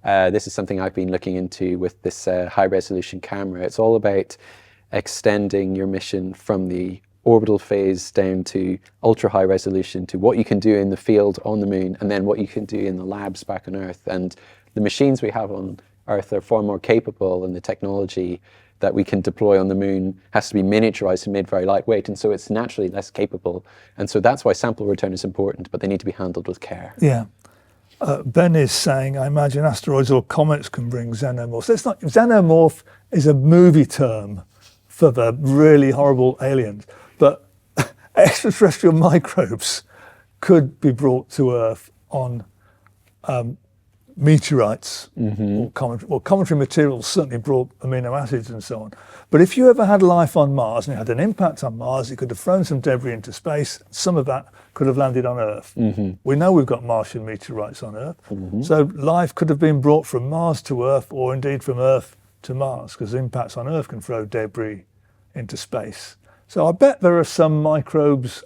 This is something I've been looking into with this high-resolution camera. It's all about extending your mission from the orbital phase down to ultra-high resolution to what you can do in the field on the moon, and then what you can do in the labs back on Earth. And the machines we have on Earth are far more capable, and the technology that we can deploy on the moon has to be miniaturized and made very lightweight, and so it's naturally less capable. And so that's why sample return is important, but they need to be handled with care. Yeah. Ben is saying, I imagine asteroids or comets can bring xenomorphs. It's not, xenomorph is a movie term for the really horrible aliens, but extraterrestrial microbes could be brought to Earth on meteorites or cometary materials, certainly brought amino acids and so on. But if you ever had life on Mars and it had an impact on Mars, it could have thrown some debris into space. Some of that could have landed on Earth. We know we've got Martian meteorites on Earth. So life could have been brought from Mars to Earth, or indeed from Earth to Mars, because impacts on Earth can throw debris into space. So I bet there are some microbes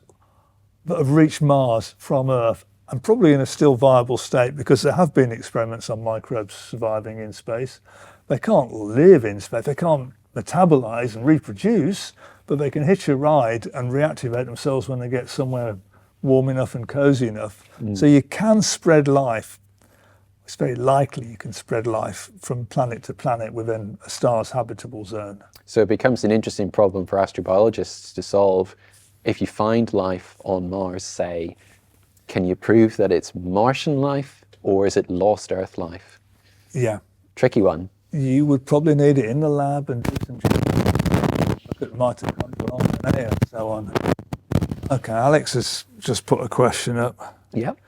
that have reached Mars from Earth, and probably in a still viable state, because there have been experiments on microbes surviving in space. They can't live in space, they can't metabolize and reproduce, but they can hitch a ride and reactivate themselves when they get somewhere warm enough and cozy enough. So you can spread life. It's very likely you can spread life from planet to planet within a star's habitable zone. So it becomes an interesting problem for astrobiologists to solve. If you find life on Mars, say, can you prove that it's Martian life, or is it lost Earth life? Yeah. Tricky one. You would probably need it in the lab and do some look at mitochondrial RNA and so on. Okay, Alex has just put a question up. Yep.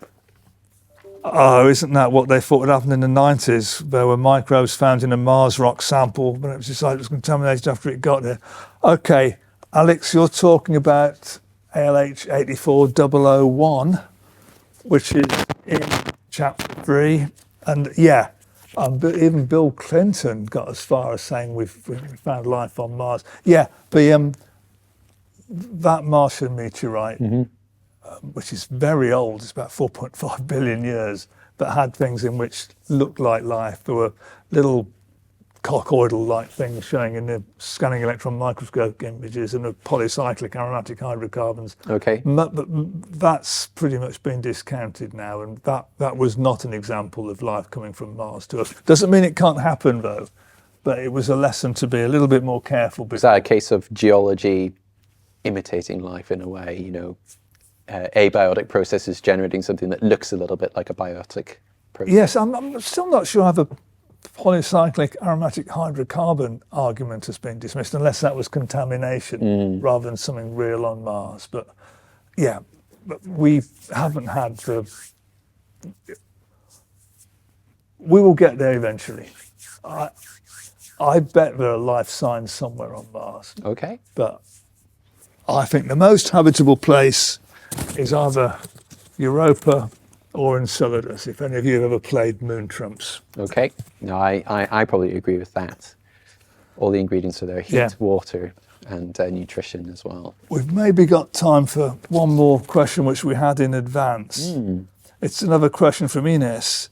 Oh, isn't that what they thought had happened in the 90s? There were microbes found in a Mars rock sample, but it was decided it was contaminated after it got there. Okay, Alex, you're talking about ALH 84001, which is in chapter 3. And yeah, even Bill Clinton got as far as saying we found life on Mars. Yeah, that Martian meteorite, which is very old, it's about 4.5 billion years, but had things in which looked like life. There were little coccoidal-like things showing in the scanning electron microscope images, and the polycyclic aromatic hydrocarbons. Okay. But that's pretty much been discounted now, and that was not an example of life coming from Mars to us. Doesn't mean it can't happen, though, but it was a lesson to be a little bit more careful. Is that a case of geology imitating life in a way, you know, abiotic processes generating something that looks a little bit like a biotic process? Yes, I'm still not sure how the polycyclic aromatic hydrocarbon argument has been dismissed, unless that was contamination rather than something real on Mars. But yeah, but we haven't had the... We will get there eventually. I bet there are life signs somewhere on Mars. Okay. But I think the most habitable place is either Europa or Enceladus, if any of you have ever played Moon Trumps. Okay. No, I probably agree with that. All the ingredients are there: heat, water, and nutrition as well. We've maybe got time for one more question, which we had in advance. It's another question from Ines.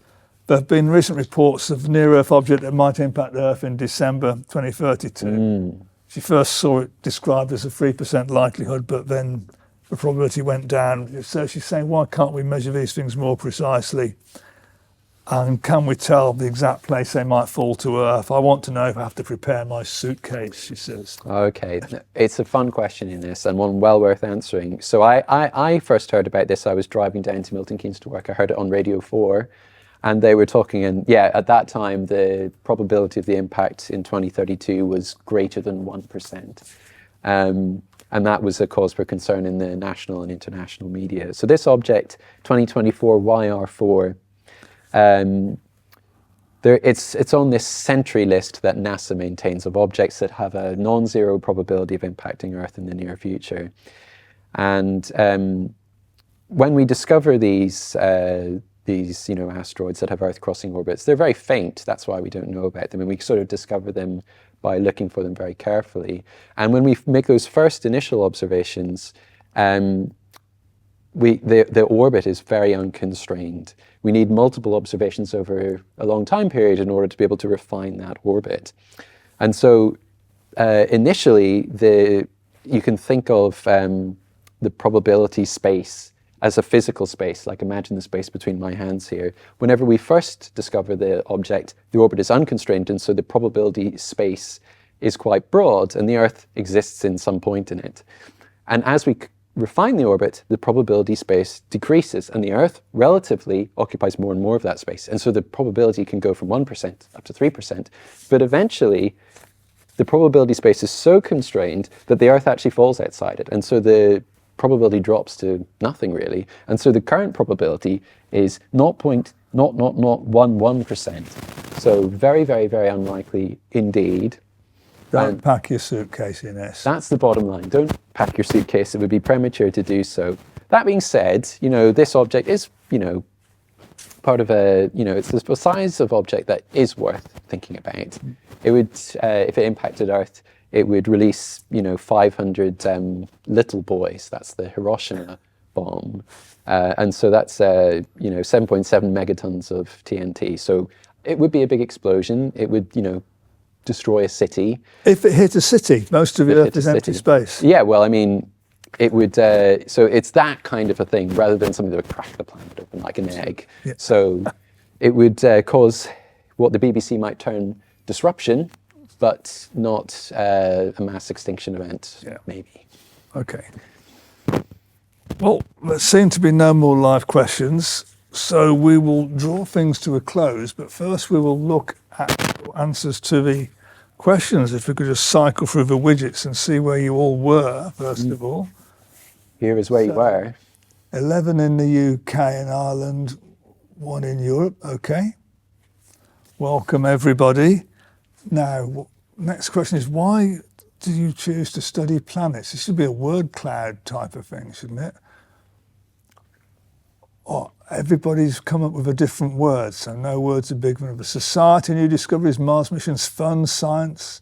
There have been recent reports of near-Earth object that might impact Earth in December 2032. She first saw it described as a 3% likelihood, but then the probability went down. So she's saying, why can't we measure these things more precisely? And can we tell the exact place they might fall to Earth? I want to know if I have to prepare my suitcase, she says. Okay, it's a fun question in this, and one well worth answering. So I first heard about this. I was driving down to Milton Keynes to work. I heard it on Radio 4, and they were talking, and yeah, at that time, the probability of the impact in 2032 was greater than 1%. And that was a cause for concern in the national and international media. So this object, 2024 YR4, it's on this Sentry list that NASA maintains of objects that have a non-zero probability of impacting Earth in the near future. And when we discover these these, asteroids that have Earth-crossing orbits. They're very faint. That's why we don't know about them. And we sort of discover them by looking for them very carefully. And when we make those first initial observations, the orbit is very unconstrained. We need multiple observations over a long time period in order to be able to refine that orbit. And so initially, you can think of the probability space as a physical space, like imagine the space between my hands here. Whenever we first discover the object, the orbit is unconstrained, and so the probability space is quite broad, and the Earth exists in some point in it. And as we refine the orbit, the probability space decreases, and the Earth relatively occupies more and more of that space. And so the probability can go from 1% up to 3%, but eventually the probability space is so constrained that the Earth actually falls outside it. And so the probability drops to nothing really. And so the current probability is 0.00011%. So very, very, very unlikely indeed. Don't pack your suitcase in this. That's the bottom line. Don't pack your suitcase. It would be premature to do so. That being said, this object is, part of it's the size of object that is worth thinking about. It would, if it impacted Earth, it would release, 500 little boys. That's the Hiroshima bomb. And so that's, 7.7 megatons of TNT. So it would be a big explosion. It would, destroy a city. If it hit a city, most of the Earth is empty space. Yeah, well, I mean, it would, so it's that kind of a thing rather than something that would crack the planet open like an egg. Yeah. So it would cause what the BBC might term disruption, but not a mass extinction event, maybe. Okay. Well, there seem to be no more live questions, so we will draw things to a close, but first we will look at answers to the questions. If we could just cycle through the widgets and see where you all were, first of all. Here is where you were. 11 in the UK and Ireland, 1 in Europe. Okay. Welcome, everybody. Now, next question is, why do you choose to study planets? This should be a word cloud type of thing, shouldn't it? Oh, everybody's come up with a different word, so no word's a big one. Society, new discoveries, Mars missions, fun, science,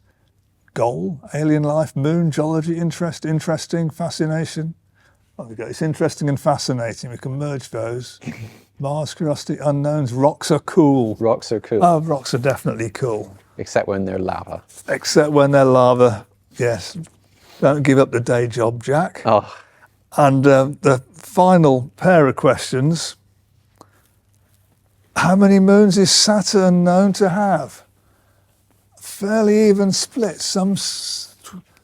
goal, alien life, moon, geology, interest, interesting, fascination. Oh, we go. It's interesting and fascinating. We can merge those. Mars, curiosity, unknowns, rocks are cool. Rocks are cool. Oh, rocks are definitely cool. Except when they're lava. Except when they're lava, yes. Don't give up the day job, Jack. Oh. And the final pair of questions. How many moons is Saturn known to have? Fairly even split. Some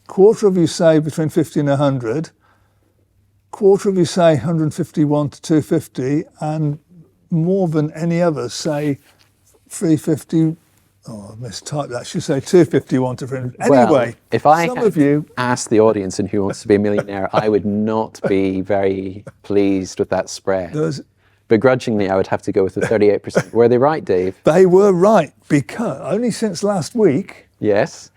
quarter of you say between 50 and 100. Quarter of you say 151 to 250, and more than any others say 350. Oh, I mistyped that. I should say 251 to 300. Anyway, well, if I asked the audience in Who Wants to Be a Millionaire, I would not be very pleased with that spread. Begrudgingly, I would have to go with the 38%. Were they right, Dave? They were right, because only since last week. Yes.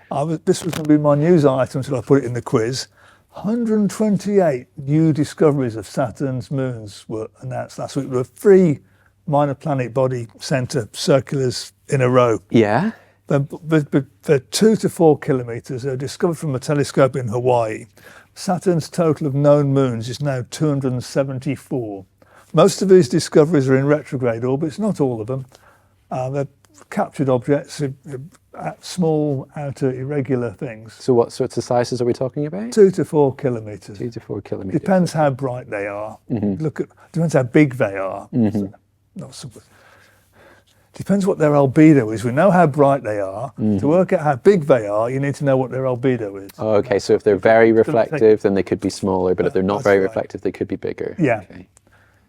This was going to be my news item until I put it in the quiz. 128 new discoveries of Saturn's moons were announced last week. There were 3 minor planet body center circulars in a row. Yeah. They're 2 to 4 kilometers. They were discovered from a telescope in Hawaii. Saturn's total of known moons is now 274. Most of these discoveries are in retrograde orbits, not all of them. They're captured objects, small, outer, irregular things. So what sorts of sizes are we talking about? 2 to 4 kilometers. 2 to 4 kilometers. Depends how bright they are. Depends how big they are. Not super. Depends what their albedo is. We know how bright they are. To work out how big they are, you need to know what their albedo is. Oh, okay, so if they're very reflective, then they could be smaller, but if they're not very reflective, they could be bigger. Yeah. Okay.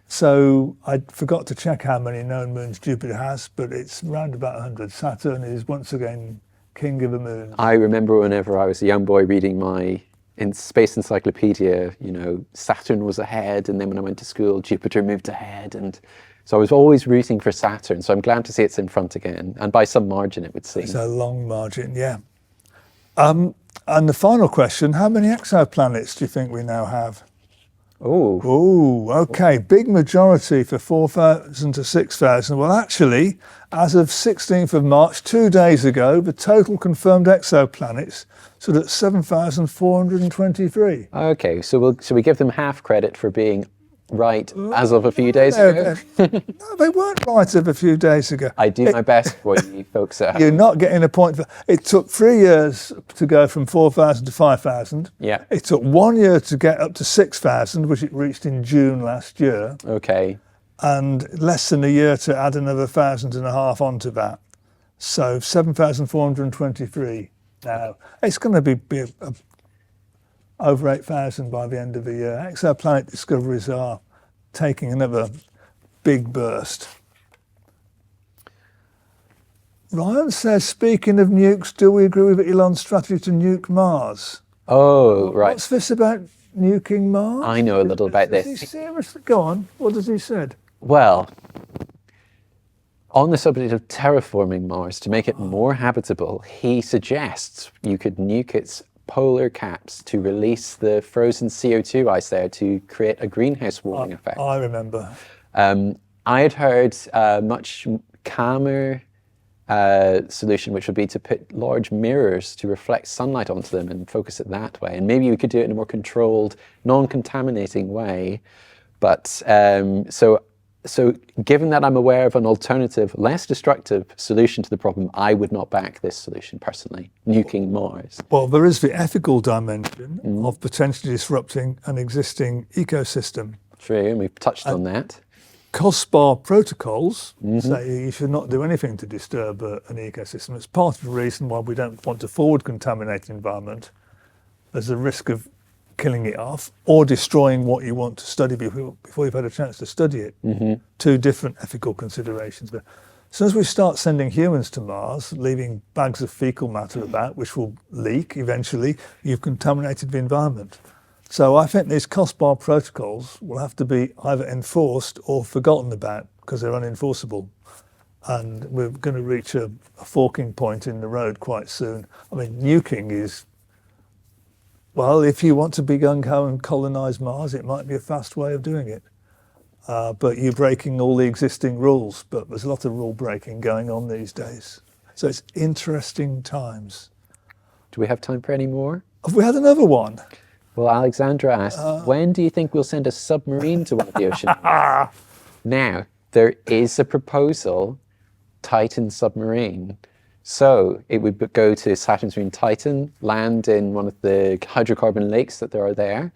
So I forgot to check how many known moons Jupiter has, but it's around about 100. Saturn is once again king of the moons. I remember whenever I was a young boy reading my space encyclopedia, Saturn was ahead, and then when I went to school, Jupiter moved ahead, and so I was always rooting for Saturn. So I'm glad to see it's in front again, and by some margin, it would seem. It's a long margin, yeah. And the final question: how many exoplanets do you think we now have? Oh, Oh, okay. Big majority for 4,000 to 6,000. Well, actually, as of 16th of March, 2 days ago, the total confirmed exoplanets stood at 7,423. okay. So we give them half credit for being right as of a few days ago? No, they weren't right of a few days ago. I do my best for you folks at home. You're not getting a point for it. Took 3 years to go from 4,000 to 5,000. Yeah. It took 1 year to get up to 6,000, which it reached in June last year, Okay. and less than a year to add another 1,500 onto that. So 7,423 now. It's going to be over 8,000 by the end of the year. Exoplanet discoveries are taking another big burst. Ryan says, speaking of nukes, do we agree with Elon's strategy to nuke Mars? Oh, right. What's this about nuking Mars? I know a little about Is he this. seriously? Go on. What has he said? Well, on the subject of terraforming Mars to make it more habitable, he suggests you could nuke its polar caps to release the frozen CO2 ice there to create a greenhouse warming effect. I remember. I had heard a much calmer solution, which would be to put large mirrors to reflect sunlight onto them and focus it that way. And maybe we could do it in a more controlled, non-contaminating way. But so given that I'm aware of an alternative, less destructive solution to the problem, I would not back this solution personally, nuking Mars. Well, there is the ethical dimension of potentially disrupting an existing ecosystem. True, and we've touched on that. COSPAR protocols say you should not do anything to disturb an ecosystem. It's part of the reason why we don't want to forward contaminate the environment. There's a risk of killing it off or destroying what you want to study before you've had a chance to study it. Two different ethical considerations. But as soon as we start sending humans to Mars, leaving bags of fecal matter about, which will leak eventually, you've contaminated the environment. So I think these COSPAR protocols will have to be either enforced or forgotten about because they're unenforceable. And we're going to reach a forking point in the road quite soon. I mean, nuking is, well, if you want to be gung-ho and colonise Mars, it might be a fast way of doing it. But you're breaking all the existing rules. But there's a lot of rule breaking going on these days. So it's interesting times. Do we have time for any more? Have we had another one? Well, Alexandra asked, when do you think we'll send a submarine to one of the oceans? Now, there is a proposal, Titan submarine. So it would go to Saturn's moon Titan, land in one of the hydrocarbon lakes that there are there,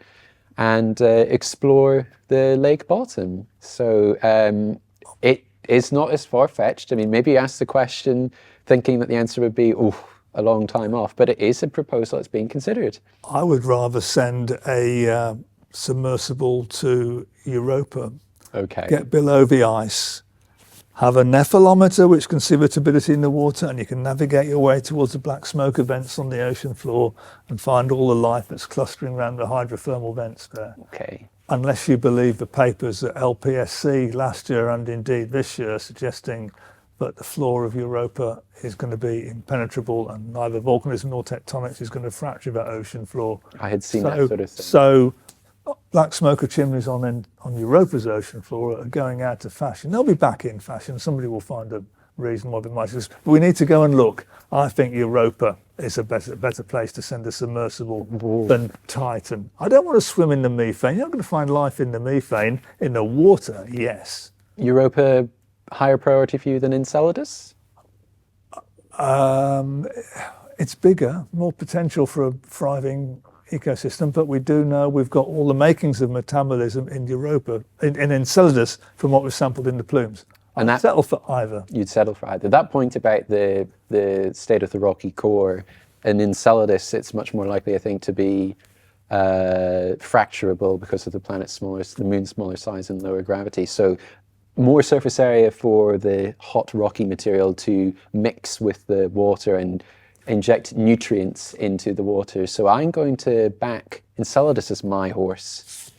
and explore the lake bottom. So it is not as far-fetched. I mean, maybe you ask the question thinking that the answer would be, oh, a long time off, but it is a proposal that's being considered. I would rather send a submersible to Europa, Okay. get below the ice, have a nephelometer which can see the turbidity in the water, and you can navigate your way towards the black smoke events on the ocean floor and find all the life that's clustering around the hydrothermal vents there. Okay. Unless you believe the papers at LPSC last year and indeed this year suggesting that the floor of Europa is going to be impenetrable and neither volcanism nor tectonics is going to fracture that ocean floor. I had seen that sort of thing. So black smoker chimneys on Europa's ocean floor are going out of fashion. They'll be back in fashion. Somebody will find a reason why they might exist. But we need to go and look. I think Europa is a better place to send a submersible than Titan. I don't want to swim in the methane. You're not going to find life in the methane. In the water, yes. Europa higher priority for you than Enceladus? It's bigger, more potential for a thriving ecosystem, but we do know we've got all the makings of metabolism in Europa, in Enceladus, from what we've sampled in the plumes. And I'd settle for either. You'd settle for either. That point about the state of the rocky core, in Enceladus, it's much more likely, I think, to be fracturable because of the the moon's smaller size and lower gravity. So more surface area for the hot rocky material to mix with the water and inject nutrients into the water. So I'm going to back Enceladus as my horse.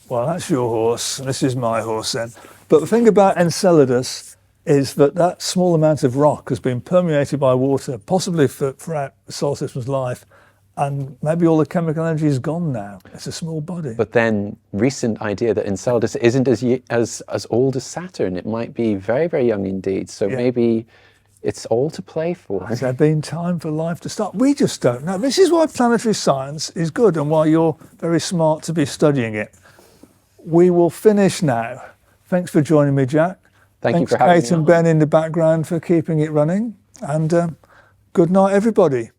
Well, that's your horse, and this is my horse then. But the thing about Enceladus is that small amount of rock has been permeated by water, possibly throughout the solar system's life, And maybe all the chemical energy is gone now. It's a small body. But then recent idea that Enceladus isn't as old as Saturn. It might be very, very young indeed. So maybe it's all to play for. Has there been time for life to start? We just don't know. This is why planetary science is good and why you're very smart to be studying it. We will finish now. Thanks for joining me, Jack. Thank you for having me. Thanks, Kate and Ben in the background for keeping it running. And good night, everybody.